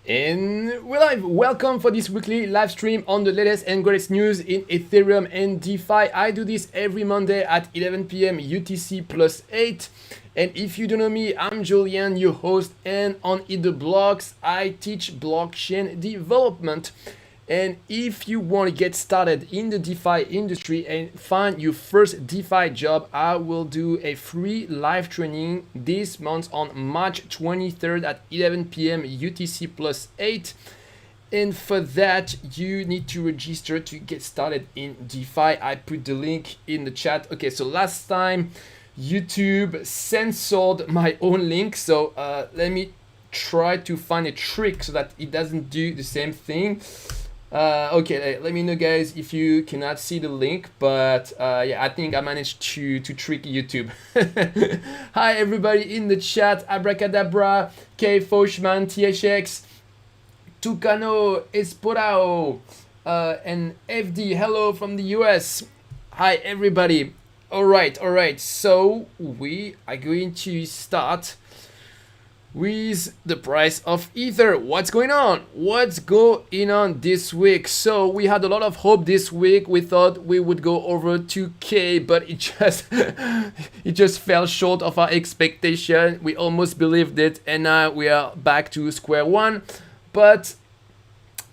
And we're live. Welcome for this weekly live stream on the latest and greatest news in Ethereum and DeFi. I do this every Monday at 11 p.m. UTC plus 8. And if you don't know me, I'm Julian, your host, and on Eat the Blocks, I teach blockchain development. And if you want to get started in the DeFi industry and find your first DeFi job, I will do a free live training this month on March 23rd at 11 p.m. UTC plus 8. And for that, you need to register to get started in DeFi. I put the link in the chat. Okay, so last time YouTube censored my own link. So let me try to find a trick so that it doesn't do the same thing. Okay, let me know guys if you cannot see the link, but yeah, I think I managed to trick YouTube. Hi everybody in the chat, Abracadabra, K Foshman, THX, Tucano, Esporao, and FD, hello from the US. Hi everybody. Alright, so we are going to start with the price of Ether. What's going on? What's going on this week? So we had a lot of hope this week. We thought we would go over 2K, but it just fell short of our expectation. We almost believed it, and now we are back to square one. But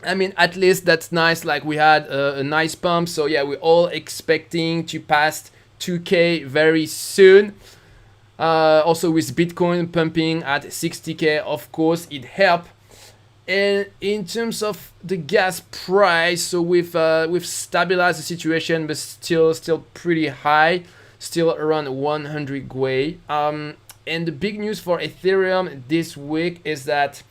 I mean, at least that's nice. Like we had a nice pump. So yeah, we're all expecting to pass 2K very soon. Also with Bitcoin pumping at 60k, of course it helped. And in terms of the gas price, so we've stabilized the situation, but still pretty high, still around 100 gwei. And the big news for Ethereum this week is that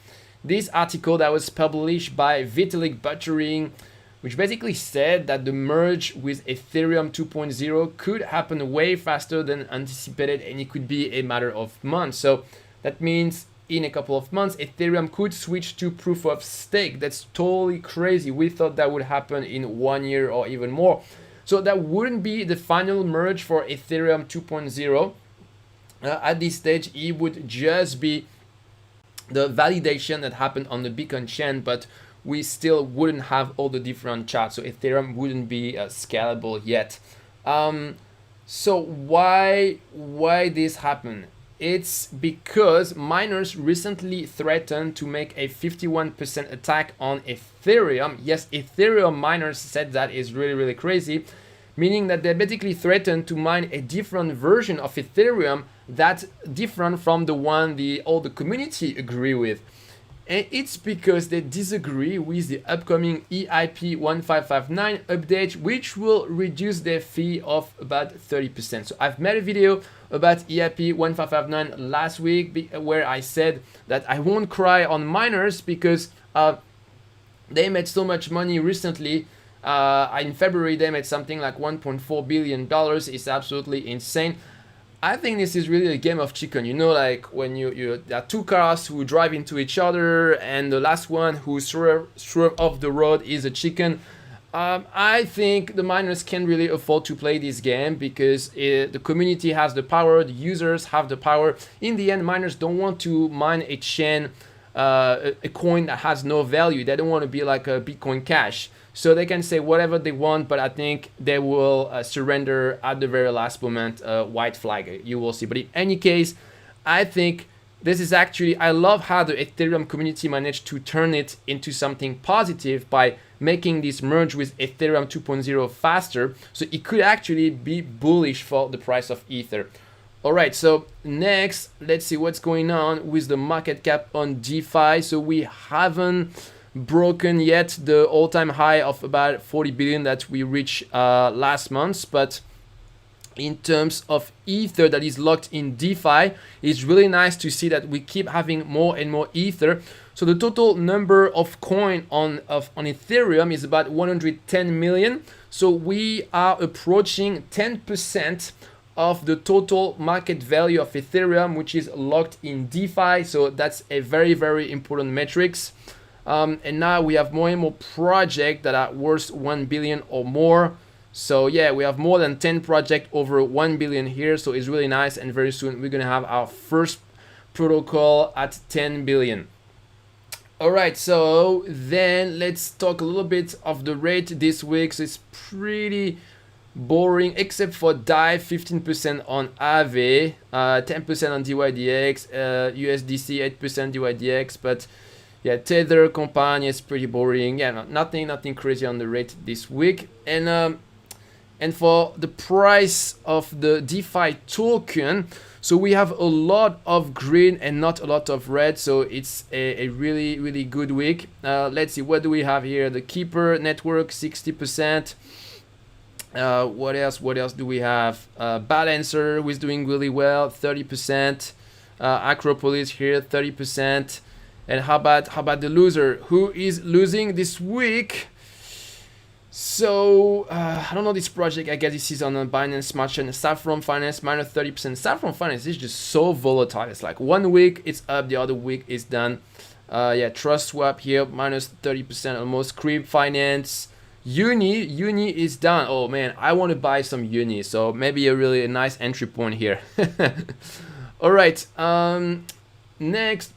this article that was published by Vitalik Buterin, which basically said that the merge with Ethereum 2.0 could happen way faster than anticipated, and it could be a matter of months. So that means in a couple of months, Ethereum could switch to proof of stake. That's totally crazy. We thought that would happen in 1 year or even more. So that wouldn't be the final merge for Ethereum 2.0. At this stage, it would just be the validation that happened on the Bitcoin chain, but we still wouldn't have all the different charts, so Ethereum wouldn't be scalable yet. So why this happened? It's because miners recently threatened to make a 51% attack on Ethereum. Yes, Ethereum miners said that is really crazy, meaning that they basically threatened to mine a different version of Ethereum that's different from the one all the community agree with. And it's because they disagree with the upcoming EIP 1559 update, which will reduce their fee of about 30%. So I've made a video about EIP 1559 last week where I said that I won't cry on miners because they made so much money recently. In February, they made something like $1.4 billion. It's absolutely insane. I think this is really a game of chicken, you know, like when there are two cars who drive into each other and the last one who swerve off the road is a chicken. I think the miners can't really afford to play this game because the community has the power, the users have the power. In the end, miners don't want to mine a chain, a coin that has no value. They don't want to be like a Bitcoin Cash. So they can say whatever they want, but I think they will surrender at the very last moment. White flag, you will see. But in any case, I think this is actually, I love how the Ethereum community managed to turn it into something positive by making this merge with Ethereum 2.0 faster. So it could actually be bullish for the price of Ether. All right, so next, let's see what's going on with the market cap on DeFi. So we haven't broken yet the all-time high of about 40 billion that we reached last month, but in terms of Ether that is locked in DeFi, it's really nice to see that we keep having more and more Ether. So the total number of coin on Ethereum is about 110 million. So we are approaching 10% of the total market value of Ethereum, which is locked in DeFi. So that's a very important metrics. And now we have more and more projects that are worth 1 billion or more. So yeah, we have more than 10 projects over 1 billion here. So it's really nice. And very soon we're going to have our first protocol at 10 billion. All right, so then let's talk a little bit of the rate this week. So it's pretty boring, except for DAI, 15% on AVE, 10% on DYDX, USDC 8% DYDX, but yeah, Tether company is pretty boring. Yeah, nothing crazy on the rate this week. And for the price of the DeFi token, so we have a lot of green and not a lot of red, so it's a really good week. Let's see, what do we have here? The Keeper network, 60%. What else do we have? Balancer, who is doing really well, 30%. Acropolis here, 30%. And how about the loser? Who is losing this week? So I don't know this project. I guess this is on a Binance Smart Chain. Saffron Finance minus 30%. Saffron Finance is just so volatile. It's like 1 week it's up, the other week it's down. Yeah, Trust Swap here minus 30% almost. Creep Finance. Uni is down. Oh man, I want to buy some Uni. So maybe a nice entry point here. All right. Next,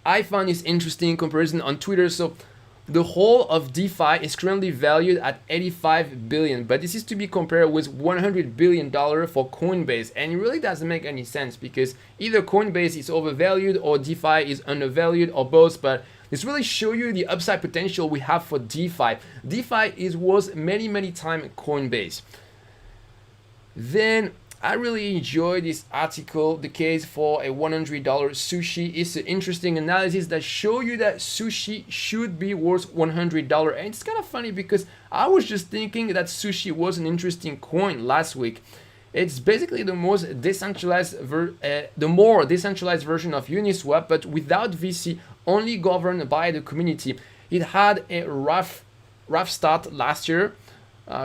I found this interesting comparison on Twitter. So the whole of DeFi is currently valued at 85 billion, but this is to be compared with $100 billion for Coinbase, and it really doesn't make any sense because either Coinbase is overvalued or DeFi is undervalued or both, but this really shows you the upside potential we have for DeFi. DeFi was many times Coinbase. Then I really enjoyed this article, the case for a $100 sushi. It's an interesting analysis that show you that sushi should be worth $100. And it's kind of funny because I was just thinking that sushi was an interesting coin last week. It's basically the more decentralized version of Uniswap, but without VC, only governed by the community. It had a rough start last year.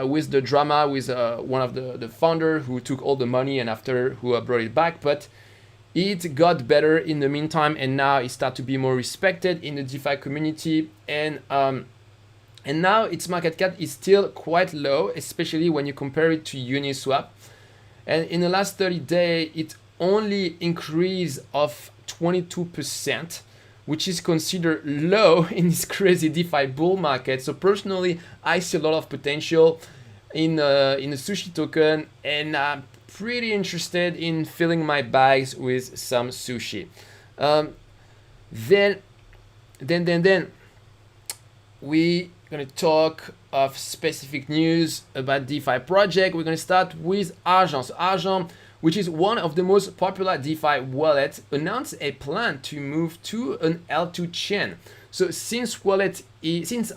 With the drama with one of the founder who took all the money and after who brought it back, but it got better in the meantime, and now it started to be more respected in the DeFi community, and now its market cap is still quite low, especially when you compare it to Uniswap. And in the last 30 days, it only increased of 22%. Which is considered low in this crazy DeFi bull market. So personally, I see a lot of potential in the sushi token, and I'm pretty interested in filling my bags with some sushi. Then we gonna talk of specific news about DeFi project. We're gonna start with Argent. So Argent, which is one of the most popular DeFi wallets, announced a plan to move to an L2 chain. So since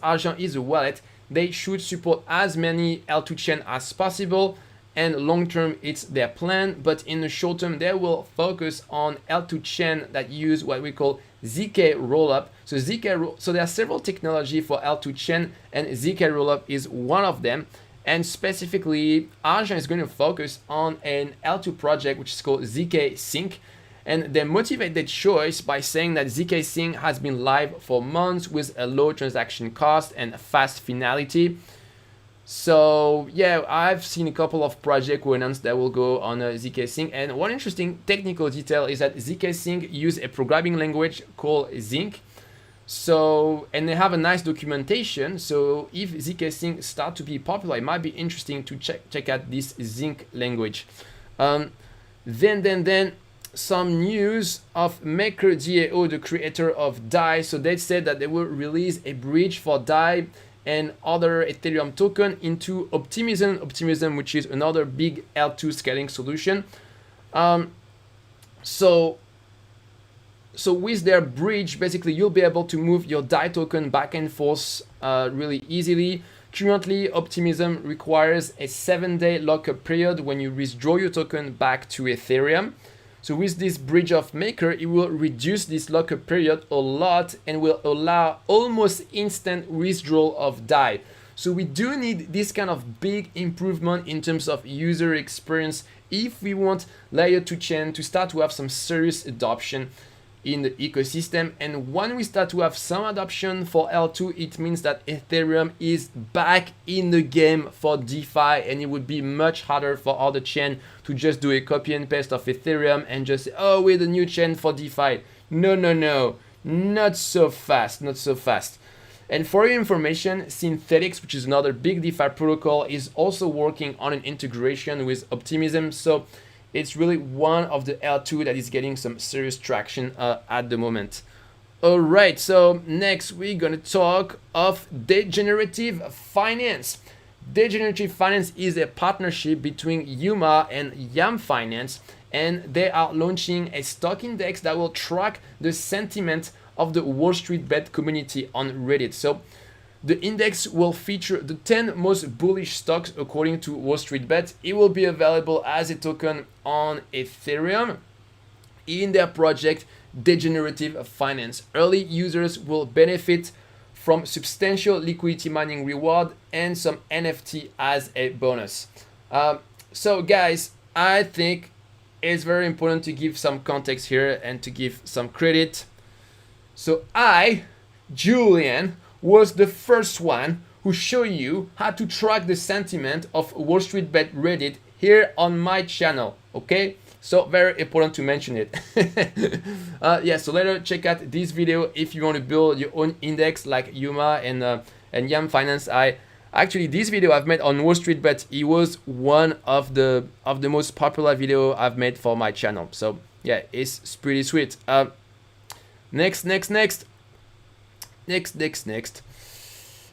Argent is a wallet, they should support as many L2 chain as possible, and long term it's their plan, but in the short term they will focus on L2 chain that use what we call ZK rollup. So there are several technology for L2 chain, and ZK rollup is one of them. And specifically, Argent is going to focus on an L2 project which is called ZK Sync. And they motivate the choice by saying that ZK Sync has been live for months with a low transaction cost and fast finality. So yeah, I've seen a couple of projects who announced that will go on ZK Sync. And one interesting technical detail is that ZK Sync use a programming language called Zinc. So, and they have a nice documentation. So if ZK Sync start to be popular, it might be interesting to check out this Zinc language. Then some news of MakerDAO, the creator of DAI. So they said that they will release a bridge for DAI and other Ethereum token into Optimism, which is another big L2 scaling solution. So with their bridge, basically you'll be able to move your DAI token back and forth really easily. Currently, Optimism requires a 7-day lockup period when you withdraw your token back to Ethereum. So with this bridge of Maker, it will reduce this lockup period a lot and will allow almost instant withdrawal of DAI. So we do need this kind of big improvement in terms of user experience if we want layer 2 chain to start to have some serious adoption in the ecosystem. And when we start to have some adoption for L2, it means that Ethereum is back in the game for DeFi, and it would be much harder for other chain to just do a copy and paste of Ethereum and just say, oh, we're the new chain for DeFi. No. not so fast, not so fast. And for your information, Synthetics, which is another big DeFi protocol, is also working on an integration with Optimism. So it's really one of the L2 that is getting some serious traction at the moment. All right, so next we're gonna talk of degenerative finance. Degenerative finance is a partnership between Yuma and IMMINENT, and they are launching a stock index that will track the sentiment of the Wall Street Bet community on Reddit. So the index will feature the 10 most bullish stocks according to Wall Street Bet. It will be available as a token on Ethereum in their project Degenerative Finance. Early users will benefit from substantial liquidity mining reward and some NFT as a bonus. So guys, I think it's very important to give some context here and to give some credit. So I, Julian, was the first one who showed you how to track the sentiment of Wall Street Bet Reddit here on my channel, okay? So very important to mention it. Yeah, so later check out this video if you want to build your own index like Yuma and Yam Finance. Actually, this video I've made on Wall Street Bet, it was one of the most popular video I've made for my channel. So yeah, it's pretty sweet. Next.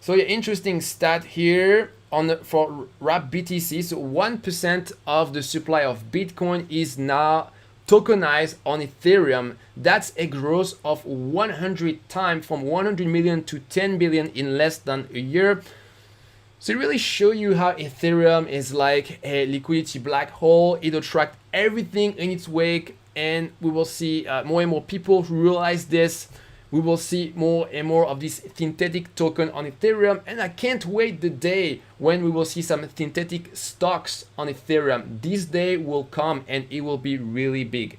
So yeah, interesting stat here for wrap BTC. So 1% of the supply of Bitcoin is now tokenized on Ethereum. That's a growth of 100 times, from 100 million to 10 billion in less than a year. So it really shows you how Ethereum is like a liquidity black hole. It attracts everything in its wake, and we will see more and more people who realize this. We will see more and more of this synthetic token on Ethereum, and I can't wait the day when we will see some synthetic stocks on Ethereum. This day will come and it will be really big.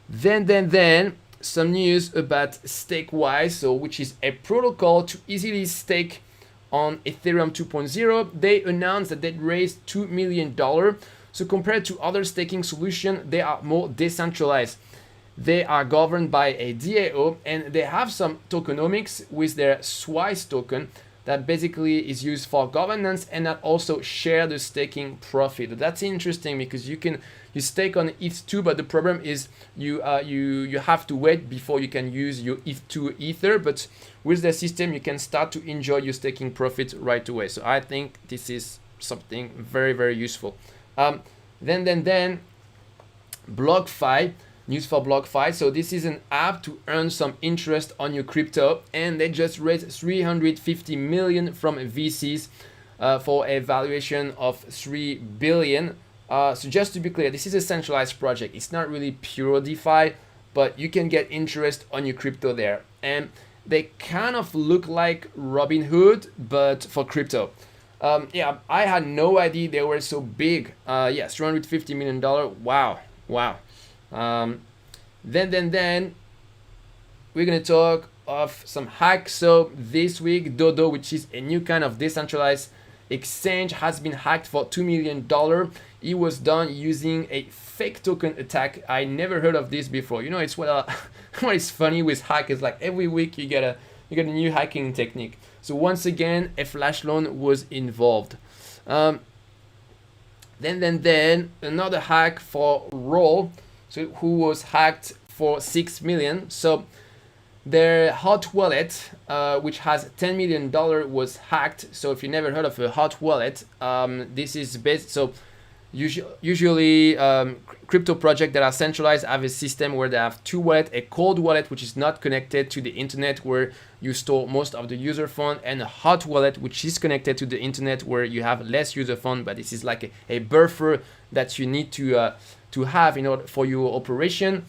Then some news about StakeWise, so which is a protocol to easily stake on Ethereum 2.0. They announced that they raised $2 million. So compared to other staking solutions, they are more decentralized. They are governed by a DAO, and they have some tokenomics with their SWISE token that basically is used for governance and that also share the staking profit. That's interesting because you stake on ETH2, but the problem is you have to wait before you can use your ETH2 Ether. But with the system, you can start to enjoy your staking profit right away. So I think this is something very, very useful. Then BlockFi. News for BlockFi. So this is an app to earn some interest on your crypto, and they just raised 350 million from VCs for a valuation of 3 billion. So just to be clear, this is a centralized project. It's not really pure DeFi, but you can get interest on your crypto there. And they kind of look like Robinhood, but for crypto. Yeah, I had no idea they were so big. Yes, $350 million. Wow. Then we're gonna talk of some hacks. So this week, Dodo, which is a new kind of decentralized exchange, has been hacked for $2 million. It was done using a fake token attack. I never heard of this before. You know, it's what is funny with hackers. Like every week you get a new hacking technique. So once again, a flash loan was involved. Then another hack for Roll. So who was hacked for 6 million. So their hot wallet, which has $10 million, was hacked. So if you never heard of a hot wallet, this is based. So usually crypto projects that are centralized have a system where they have two wallets: a cold wallet, which is not connected to the internet, where you store most of the user fund, and a hot wallet, which is connected to the internet, where you have less user fund, but this is like a buffer that you need to have in order for your operation.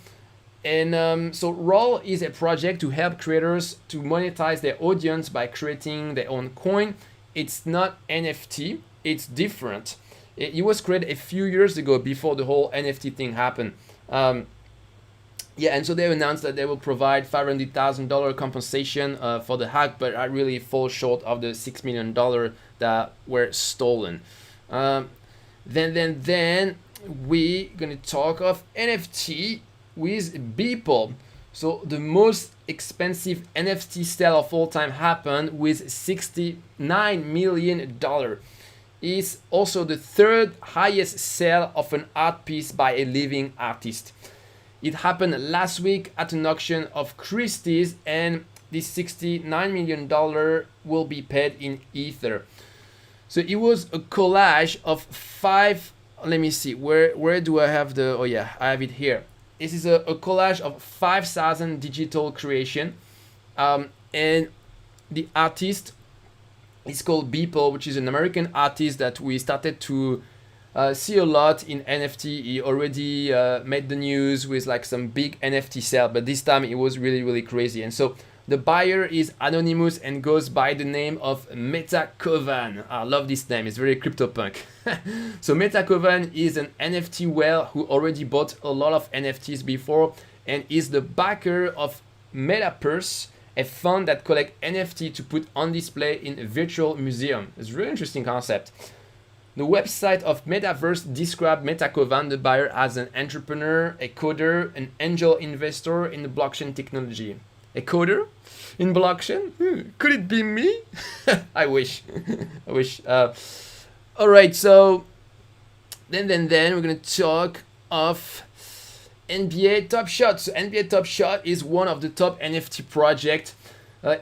And so Roll is a project to help creators to monetize their audience by creating their own coin. It's not NFT, it's different. It was created a few years ago, before the whole NFT thing happened. Yeah, and so they announced that they will provide $500,000 compensation for the hack, but I really fall short of the $6 million that were stolen. Then we're gonna talk of NFT with Beeple. So the most expensive NFT sale of all time happened with $69 million. It's also the third highest sale of an art piece by a living artist. It happened last week at an auction of Christie's, and this $69 million will be paid in Ether. So it was a collage of five. Let me see, where do I have the, oh yeah, I have it here. This is a collage of 5,000 digital creation, and the artist is called Beeple, which is an American artist that we started to see a lot in NFT. He already made the news with like some big NFT sale, but this time it was really crazy. And so the buyer is anonymous and goes by the name of MetaKovan. I love this name, it's very CryptoPunk. So MetaKovan is an NFT whale who already bought a lot of NFTs before and is the backer of MetaPurse, a fund that collects NFT to put on display in a virtual museum. It's a really interesting concept. The website of Metaverse described MetaKovan, the buyer, as an entrepreneur, a coder, an angel investor in the blockchain technology. A coder in blockchain? Could it be me? I wish. I wish. All right, so then we're gonna talk of NBA Top Shot. So NBA Top Shot is one of the top NFT projects.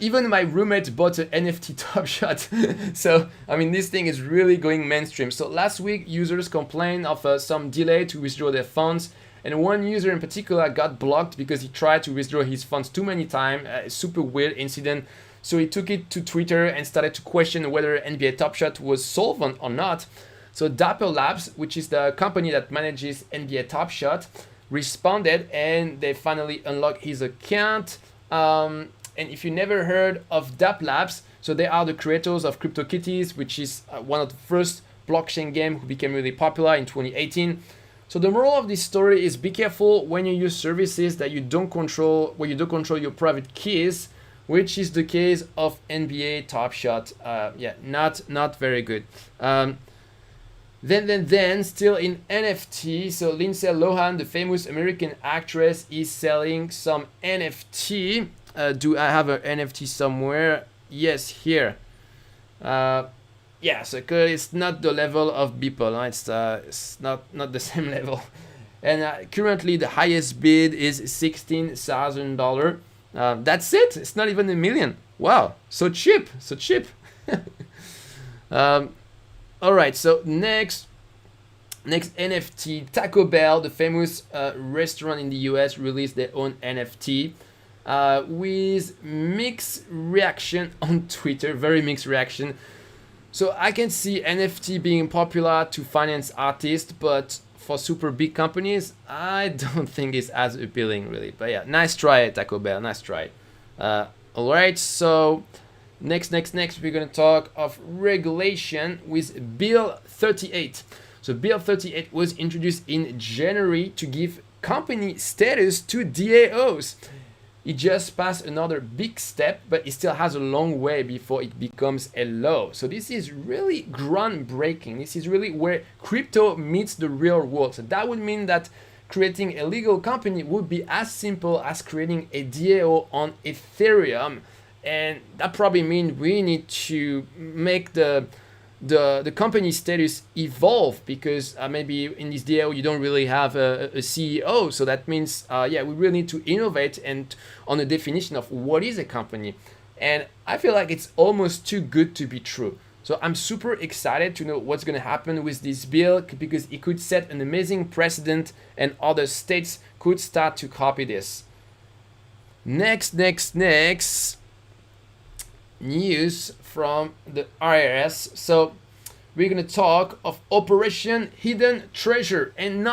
Even my roommate bought an NFT Top Shot. So, I mean, this thing is really going mainstream. So last week, users complained of some delay to withdraw their funds. And one user in particular got blocked because he tried to withdraw his funds too many times. A super weird incident. So he took it to Twitter and started to question whether NBA Top Shot was solvent or not. So Dapper Labs, which is the company that manages NBA Top Shot, responded and they finally unlocked his account. And if you never heard of Dapper Labs, so they are the creators of CryptoKitties, which is one of the first blockchain game who became really popular in 2018. So the moral of this story is be careful when you use services that you don't control, where you don't control your private keys, which is the case of NBA Top Shot. Yeah, not very good. Then still in NFT, so Lindsay Lohan, the famous American actress, is selling some NFT. Do I have an NFT somewhere? Yes, here. Yeah, so it's not the level of Beeple, huh? It's not the same level. And currently the highest bid is $16,000. That's it. It's not even $1 million. Wow, so cheap. All right, so next NFT, Taco Bell, the famous restaurant in the US, released their own NFT with mixed reaction on Twitter, very mixed reaction. So I can see NFT being popular to finance artists, but for super big companies, I don't think it's as appealing really. But yeah, nice try, Taco Bell, nice try. All right, so next, we're gonna talk of regulation with Bill 38. So Bill 38 was introduced in January to give company status to DAOs. It just passed another big step, but it still has a long way before it becomes a law. So this is really groundbreaking. This is really where crypto meets the real world. So that would mean that creating a legal company would be as simple as creating a DAO on Ethereum. And that probably means we need to make the company status evolve, because maybe in this DAO you don't really have a CEO. So that means, yeah, we really need to innovate and on the definition of what is a company. And I feel like it's almost too good to be true. So I'm super excited to know what's going to happen with this bill, because it could set an amazing precedent and other states could start to copy this. Next. News from the IRS. So we're gonna talk of Operation Hidden Treasure, and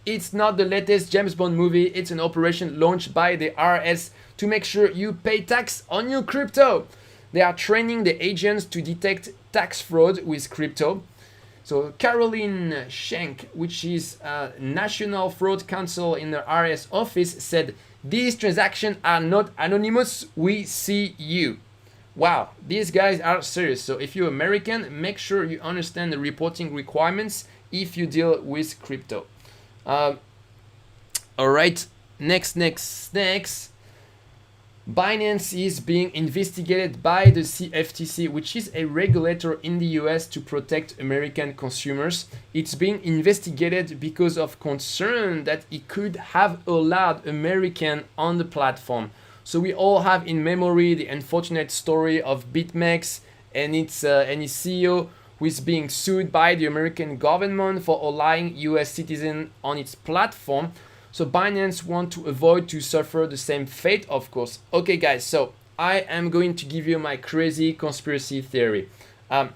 it's not the latest James Bond movie. It's an operation launched by the IRS to make sure you pay tax on your crypto. They are training the agents to detect tax fraud with crypto. So Caroline Schenk, which is National Fraud Counsel in the IRS office, said these transactions are not anonymous. We see you. Wow, these guys are serious. So if you're American, make sure you understand the reporting requirements if you deal with crypto. All right, Next. Binance is being investigated by the CFTC, which is a regulator in the US to protect American consumers. It's being investigated because of concern that it could have allowed American on the platform. So we all have in memory the unfortunate story of BitMEX and its CEO who is being sued by the American government for allowing US citizens on its platform. So Binance want to avoid to suffer the same fate, of course. Okay, guys, so I am going to give you my crazy conspiracy theory.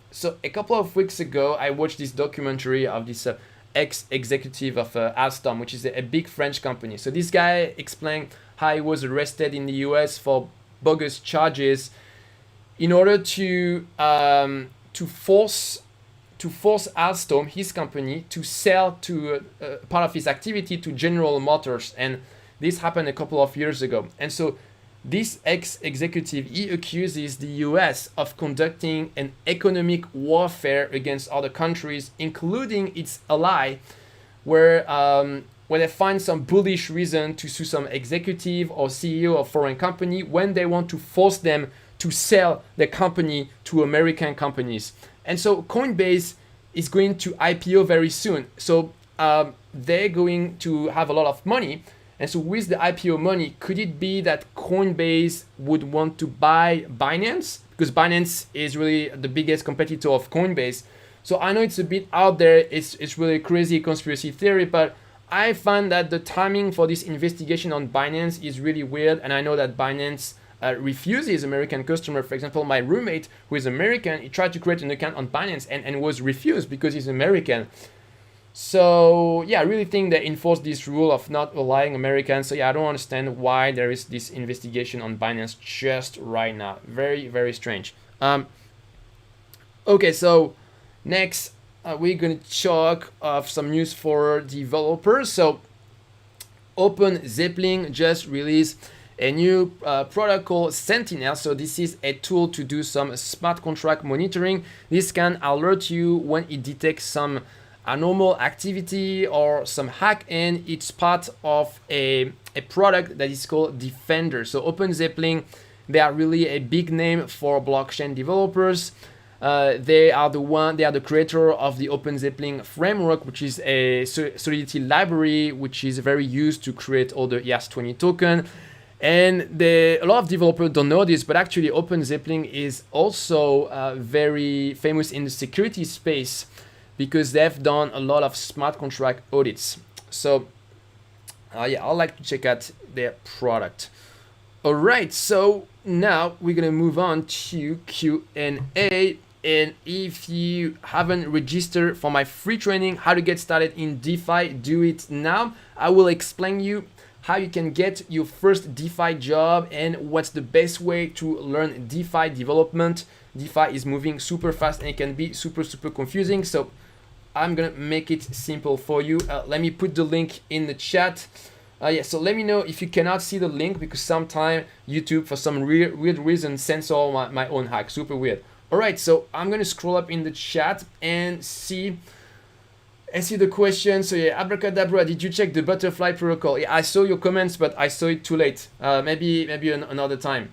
So a couple of weeks ago, I watched this documentary of this ex-executive of Alstom, which is a big French company. So this guy explained how he was arrested in the US for bogus charges in order to force Alstom, his company, to sell to part of his activity to General Motors, and this happened a couple of years ago. And so this ex-executive, he accuses the US of conducting an economic warfare against other countries, including its ally, where they find some bullish reason to sue some executive or CEO of foreign company when they want to force them to sell their company to American companies. And so Coinbase is going to IPO very soon. So they're going to have a lot of money. And so with the IPO money, could it be that Coinbase would want to buy Binance? Because Binance is really the biggest competitor of Coinbase. So I know it's a bit out there. It's really a crazy conspiracy theory, but I find that the timing for this investigation on Binance is really weird. And I know that Binance refuses American customer. For example, my roommate, who is American, he tried to create an account on Binance and was refused because he's American. So yeah, I really think they enforce this rule of not allowing Americans. So yeah, I don't understand why there is this investigation on Binance just right now. Very, very strange. Okay, so next we're gonna talk of some news for developers. So Open Zeppelin just released a new product called Sentinel. So this is a tool to do some smart contract monitoring. This can alert you when it detects some abnormal activity or some hack, and it's part of a product that is called Defender. So Open Zeppelin, they are really a big name for blockchain developers. They are the creator of the Open Zeppelin framework, which is a Solidity library, which is very used to create all the ERC20 token. And a lot of developers don't know this, but actually Open Zeppelin is also very famous in the security space because they've done a lot of smart contract audits. So yeah, I'd like to check out their product. All right, so now we're gonna move on to Q&A. And if you haven't registered for my free training, how to get started in DeFi, do it now. I will explain you how you can get your first DeFi job and what's the best way to learn DeFi development. DeFi is moving super fast and it can be super confusing. So I'm gonna make it simple for you. Let me put the link in the chat. Yeah, so let me know if you cannot see the link because sometimes YouTube, for some weird reason, censor my own hack. Super weird. All right, so I'm gonna scroll up in the chat and see the question. So yeah, Abracadabra, did you check the butterfly protocol? Yeah, I saw your comments, but I saw it too late. Maybe another time.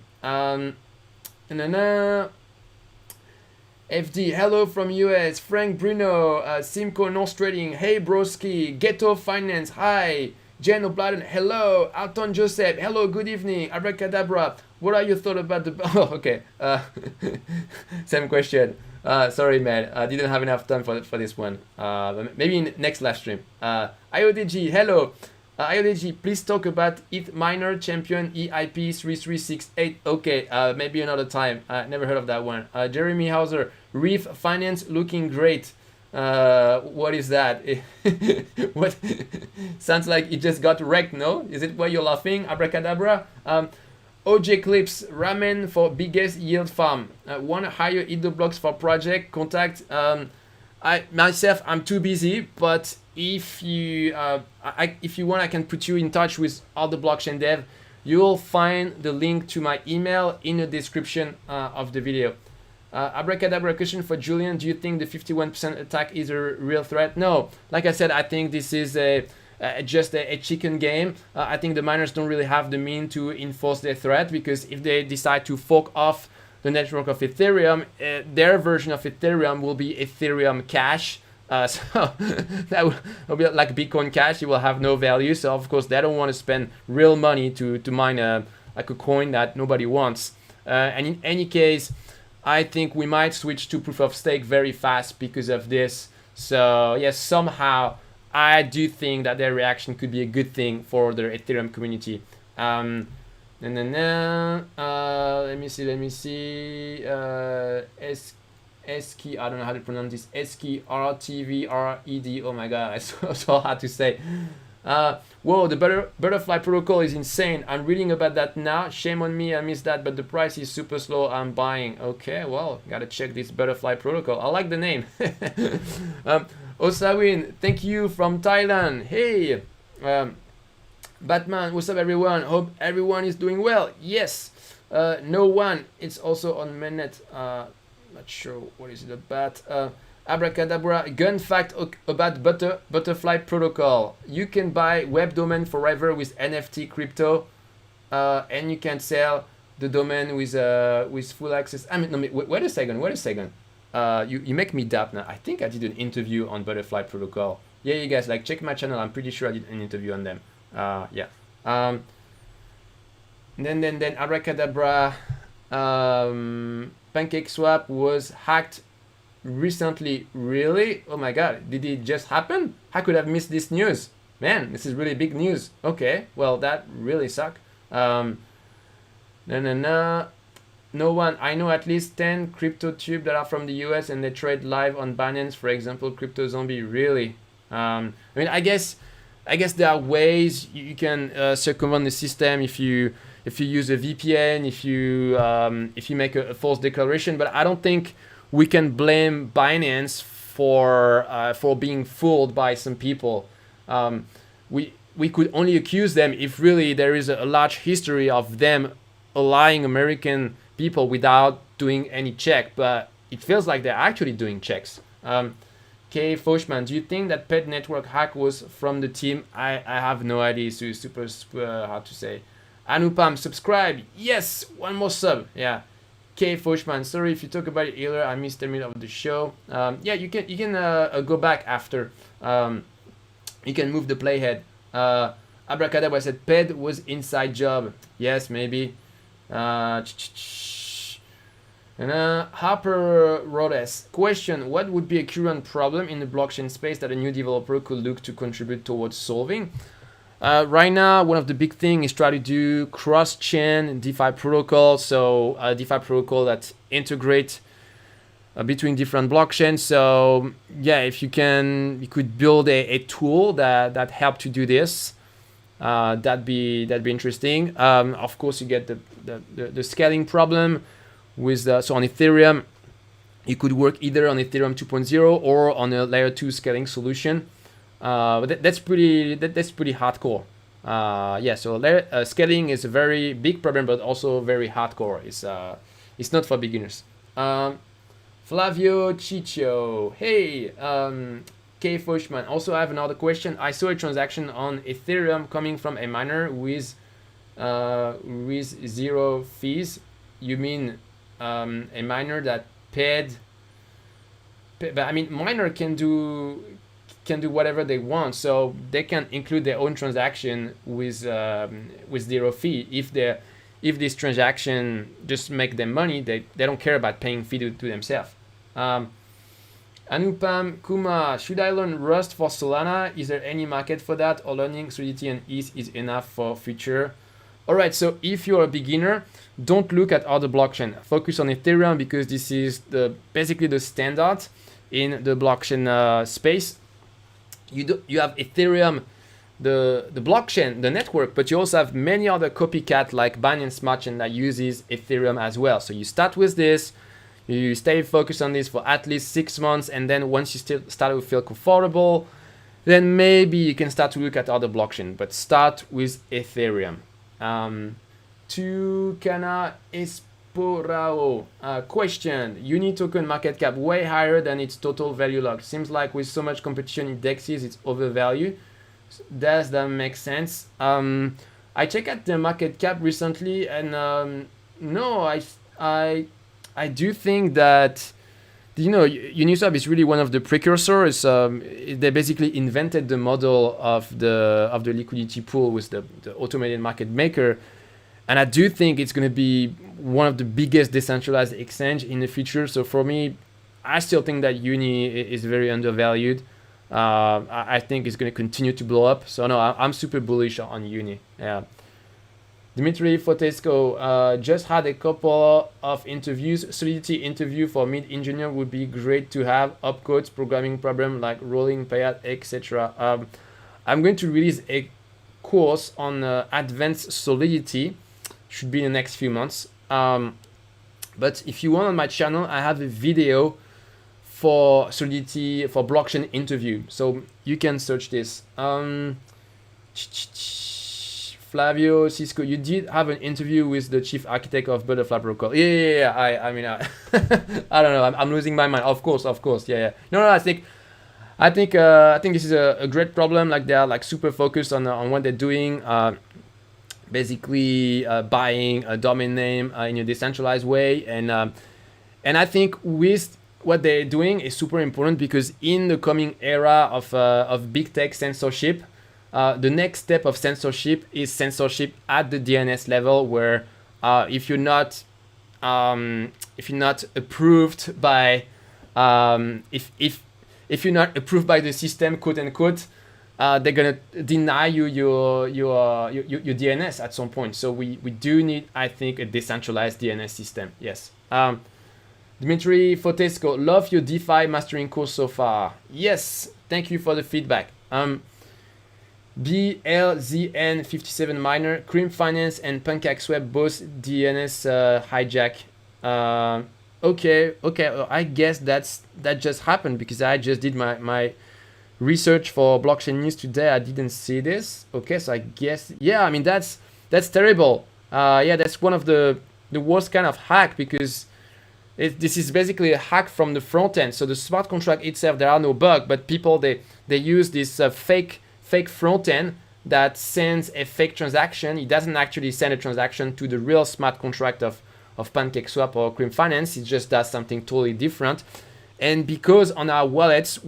FD, hello from US. Frank Bruno, Simco North Trading, hey broski. Ghetto Finance, hi. Jen O'Bladen, hello. Alton Joseph, hello, good evening. Abracadabra, what are your thoughts about the... Oh, okay. Same question. Sorry, man. I didn't have enough time for this one. Maybe in next live stream. IODG, hello. IODG, please talk about ETH miner champion EIP 3368. Okay, maybe another time. Never heard of that one. Jeremy Hauser, Reef Finance looking great. What is that? What? Sounds like it just got wrecked, no? Is it why you're laughing? Abracadabra? OJ Clips, ramen for biggest yield farm. Want to hire Edo blocks for project? Contact. I'm too busy, but if you want, I can put you in touch with other blockchain dev. You'll find the link to my email in the description of the video. Abracadabra, question for Julian. Do you think the 51% attack is a real threat? No. Like I said, I think this is a just a chicken game. I think the miners don't really have the mean to enforce their threat, because if they decide to fork off the network of Ethereum, their version of Ethereum will be Ethereum Cash. So that will be like Bitcoin Cash. It will have no value. So of course they don't want to spend real money to mine like a coin that nobody wants. And in any case, I think we might switch to proof of stake very fast because of this. So yes, somehow I do think that their reaction could be a good thing for the Ethereum community. Let me see. Eski, I don't know how to pronounce this. Eski, RTVRED. Oh my god, it's so hard to say. Whoa, the butterfly protocol is insane. I'm reading about that now. Shame on me, I missed that, but the price is super slow. I'm buying. Okay, well, gotta check this butterfly protocol. I like the name. Osawin, thank you from Thailand. Hey, Batman, what's up everyone? Hope everyone is doing well. Yes, no one. It's also on Mainnet. Not sure what is it about. Abracadabra, gun fact about butterfly protocol. You can buy web domain forever with NFT crypto, and you can sell the domain with full access. I mean, no, wait a second. You make me doubt now. I think I did an interview on butterfly protocol. Yeah, you guys, like, check my channel. I'm pretty sure I did an interview on them. Yeah. Then Abracadabra. PancakeSwap was hacked recently. Really? Oh my god, did it just happen? I could have missed this news. Man, this is really big news. Okay, well, that really sucked. No one. I know at least 10 crypto tube that are from the US and they trade live on Binance, for example, Crypto Zombie. Really? I mean, I guess there are ways you can circumvent the system if you use a VPN, if you make a false declaration. But I don't think we can blame Binance for being fooled by some people. We could only accuse them if really there is a large history of them allowing American people without doing any check. But it feels like they're actually doing checks. K. Foshman, do you think that Ped network hack was from the team? I have no idea. So it's super hard to say. Anupam, subscribe. Yes, one more sub. Yeah. K. Foshman, sorry if you talk about it earlier. I missed the middle of the show. Yeah, you can go back after. You can move the playhead. Abracadabra said Ped was inside job. Yes, maybe. Harper Rhodes, question: what would be a current problem in the blockchain space that a new developer could look to contribute towards solving? Right now, one of the big things is try to do cross-chain DeFi protocol. So a DeFi protocol that integrate between different blockchains. So yeah, if you could build a tool that help to do this. That'd be interesting. Of course, you get the scaling problem with so on Ethereum, you could work either on Ethereum 2.0 or on a layer 2 scaling solution. But that's pretty hardcore. Yeah, so scaling is a very big problem, but also very hardcore. It's not for beginners. Flavio Chicho, hey, K. Foshman. Also, I have another question. I saw a transaction on Ethereum coming from a miner with zero fees. You mean a miner that paid? But I mean, miner can do whatever they want, so they can include their own transaction with zero fee. If this transaction just make them money, they don't care about paying fee to themselves. Anupam Kuma, should I learn Rust for Solana? Is there any market for that, or learning Solidity and ETH is enough for future? All right, so if you're a beginner, don't look at other blockchain. Focus on Ethereum because this is basically the standard in the blockchain space. You have Ethereum, the blockchain, the network, but you also have many other copycat like Binance Smart Chain that uses Ethereum as well. So you start with this. You stay focused on this for at least 6 months, and then once you start to feel comfortable, then maybe you can start to look at other blockchain, but start with Ethereum. Tucana Esporao, question: Uni token market cap way higher than its total value locked. Seems like with so much competition in DEXs, it's overvalued. Does that make sense? I checked out the market cap recently, and no, I I do think that Uniswap is really one of the precursors. They basically invented the model of the liquidity pool with the automated market maker, and I do think it's going to be one of the biggest decentralized exchange in the future. So for me, I still think that Uni is very undervalued. I think it's going to continue to blow up. So no, I'm super bullish on Uni. Yeah. Dmitry Fotesco just had a couple of interviews. Solidity interview for mid engineer would be great to have. Upcodes, programming problem like rolling payout, etc. I'm going to release a course on advanced Solidity. Should be in the next few months. But if you want, on my channel, I have a video for Solidity for blockchain interview. So you can search this. Flavio Cisco, you did have an interview with the chief architect of Butterfly Protocol. Yeah. I mean, I don't know. I'm losing my mind. Of course. Yeah. No. I think this is a great problem. Like they are like super focused on what they're doing. Basically buying a domain name in a decentralized way, and I think with what they're doing is super important because in the coming era of big tech censorship. The next step of censorship is censorship at the DNS level, where if you're not approved by if you're not approved by the system, quote unquote, they're gonna deny you your DNS at some point. So we do need, I think, a decentralized DNS system. Yes. Dmitry Fotesco, love your DeFi mastering course so far. Yes, thank you for the feedback. BLZN57 miner, Cream Finance and PancakeSwap both DNS hijack. Okay. I guess that just happened because I just did my research for blockchain news today. I didn't see this. Okay, so I guess I mean that's terrible. That's one of the worst kind of hack because this is basically a hack from the front end. So the smart contract itself, there are no bugs, but people they use this fake front end that sends a fake transaction. It doesn't actually send a transaction to the real smart contract of PancakeSwap or Cream Finance. It just does something totally different. And because on our wallets,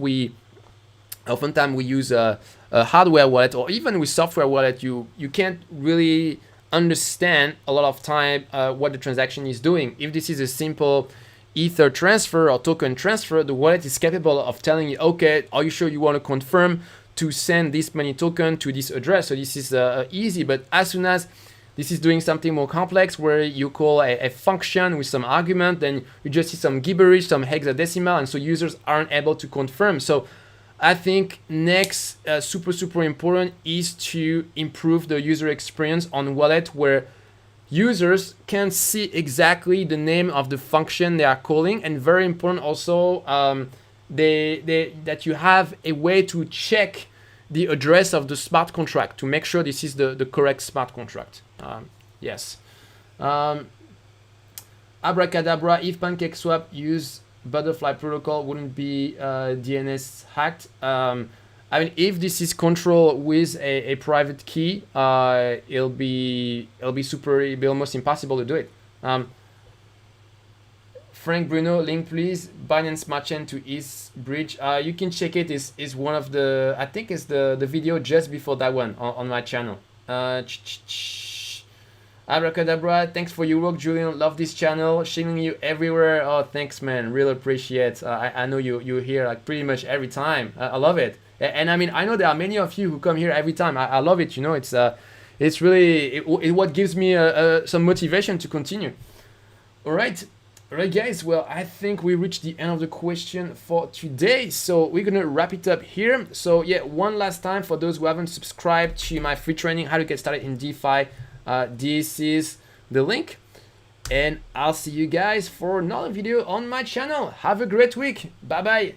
oftentimes we use a hardware wallet or even with software wallet, you can't really understand a lot of time what the transaction is doing. If this is a simple Ether transfer or token transfer, the wallet is capable of telling you, okay, are you sure you want to confirm to send this many token to this address? So this is easy, but as soon as this is doing something more complex where you call a function with some argument, then you just see some gibberish, some hexadecimal, and so users aren't able to confirm. So I think next super important is to improve the user experience on wallet where users can see exactly the name of the function they are calling, and very important also that you have a way to check the address of the smart contract to make sure this is the correct smart contract. Yes. Abracadabra, if PancakeSwap use Butterfly Protocol, wouldn't be DNS hacked. I mean, if this is controlled with a private key, it'll be almost impossible to do it. Frank Bruno, link please. Binance Smart Chain to ETH bridge. You can check it. Is one of the, I think it's the video just before that one on my channel. Abracadabra, thanks for your work, Julian. Love this channel, sharing you everywhere. Oh, thanks, man. Really appreciate. I know you're here like pretty much every time. I love it. And I mean, I know there are many of you who come here every time. I love it. You know, it's really what gives me some motivation to continue. All right, guys. Well, I think we reached the end of the question for today. So we're gonna wrap it up here. So yeah, one last time for those who haven't subscribed to my free training, how to get started in DeFi. This is the link, and I'll see you guys for another video on my channel. Have a great week. Bye bye.